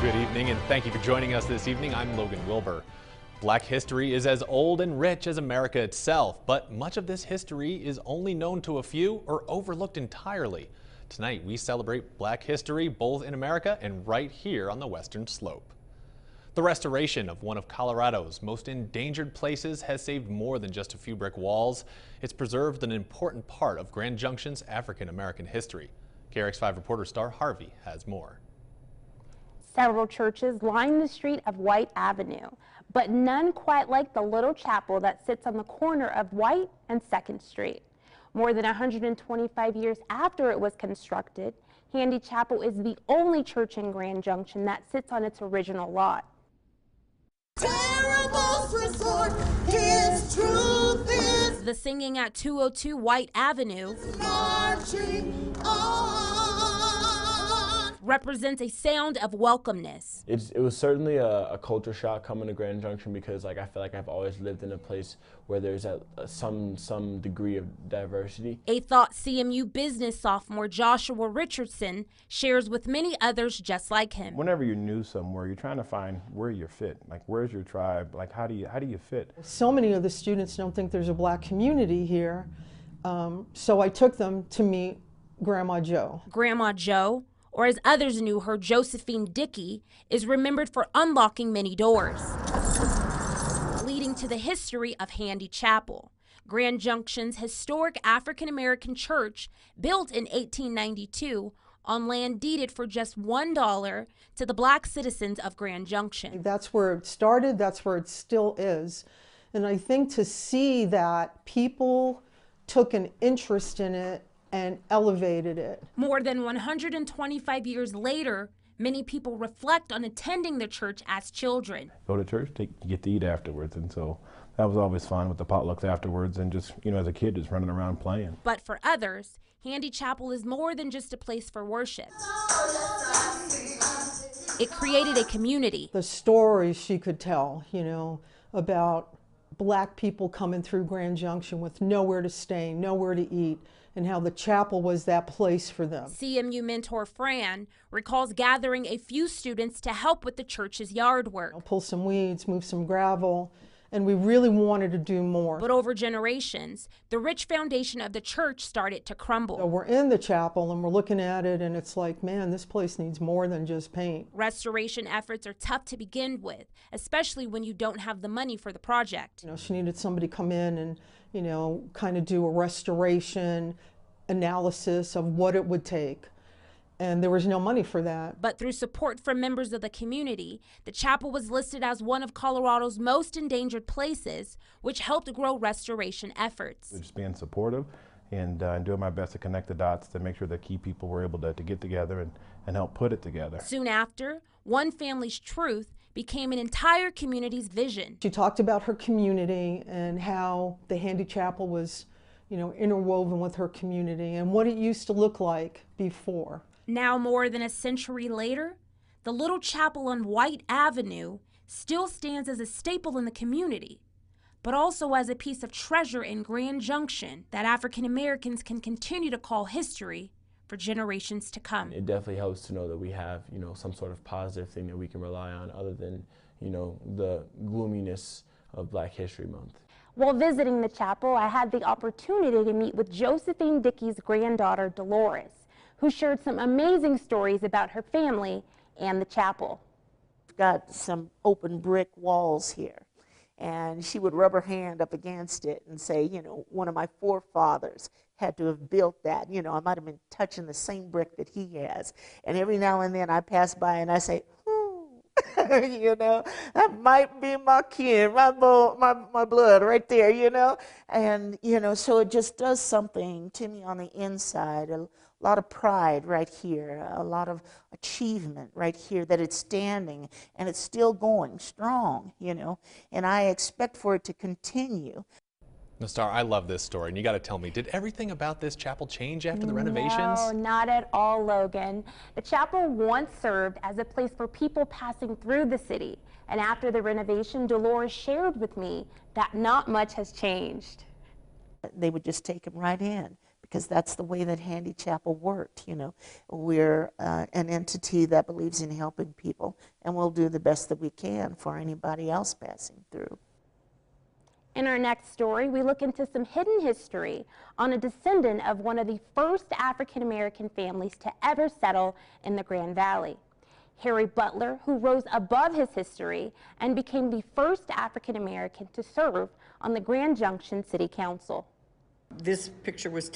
Good evening, and thank you for joining us this evening. I'm Logan Wilbur. Black history is as old and rich as America itself, but much of this history is only known to a few or overlooked entirely. Tonight, we celebrate Black history both in America and right here on the Western Slope. The restoration of one of Colorado's most endangered places has saved more than just a few brick walls. It's preserved an important part of Grand Junction's African-American history. KRX5 reporter Star Harvey has more. Several churches line the street of White Avenue, but none quite like the little chapel that sits on the corner of White and 2nd Street. More than 125 years after it was constructed, Handy Chapel is the only church in Grand Junction that sits on its original lot. Terrible resort, his truth is the singing at 202 White Avenue marching on. Represents a sound of welcomeness. It was certainly a culture shock coming to Grand Junction because I feel like I've always lived in a place where there's some degree of diversity. A thought CMU business sophomore Joshua Richardson shares with many others just like him. Whenever you're new somewhere, you're trying to find where you're fit. Like, where's your tribe? Like, how do you fit? So many of the students don't think there's a Black community here, so I took them to meet Grandma Jo. Grandma Jo, or as others knew her, Josephine Dickey, is remembered for unlocking many doors, leading to the history of Handy Chapel, Grand Junction's historic African-American church built in 1892 on land deeded for just $1 to the Black citizens of Grand Junction. That's where it started, that's where it still is. And I think to see that people took an interest in it and elevated it. More than 125 years later, many people reflect on attending the church as children. Go to church, you get to eat afterwards, and so that was always fun with the potlucks afterwards and just, as a kid, just running around playing. But for others, Handy Chapel is more than just a place for worship. It created a community. The stories she could tell, about Black people coming through Grand Junction with nowhere to stay, nowhere to eat, and how the chapel was that place for them. CMU mentor Fran recalls gathering a few students to help with the church's yard work. Pull some weeds, move some gravel, and we really wanted to do more. But over generations, the rich foundation of the church started to crumble. So we're in the chapel and we're looking at it and it's like, man, this place needs more than just paint. Restoration efforts are tough to begin with, especially when you don't have the money for the project. She needed somebody to come in and, kind of do a restoration analysis of what it would take. And there was no money for that. But through support from members of the community, the chapel was listed as one of Colorado's most endangered places, which helped grow restoration efforts. Just being supportive and doing my best to connect the dots to make sure that key people were able to get together and help put it together. Soon after, one family's truth became an entire community's vision. She talked about her community and how the Handy Chapel was, interwoven with her community and what it used to look like before. Now, more than a century later, the little chapel on White Avenue still stands as a staple in the community, but also as a piece of treasure in Grand Junction that African Americans can continue to call history for generations to come. It definitely helps to know that we have, some sort of positive thing that we can rely on other than, the gloominess of Black History Month. While visiting the chapel, I had the opportunity to meet with Josephine Dickey's granddaughter, Delores, who shared some amazing stories about her family and the chapel. We've got some open brick walls here, and she would rub her hand up against it and say, one of my forefathers had to have built that. I might have been touching the same brick that he has. And every now and then I pass by and I say, that might be my kin, my blood right there, And, so it just does something to me on the inside, a lot of pride right here, a lot of achievement right here that it's standing and it's still going strong, and I expect for it to continue. Star, I love this story, and you got to tell me, did everything about this chapel change after the renovations? No, not at all, Logan. The chapel once served as a place for people passing through the city, and after the renovation, Delores shared with me that not much has changed. They would just take them right in because that's the way that Handy Chapel worked. You know, we're an entity that believes in helping people, and we'll do the best that we can for anybody else passing through. In our next story, we look into some hidden history on a descendant of one of the first African-American families to ever settle in the Grand Valley. Harry Butler, who rose above his history and became the first African-American to serve on the Grand Junction City Council. This picture was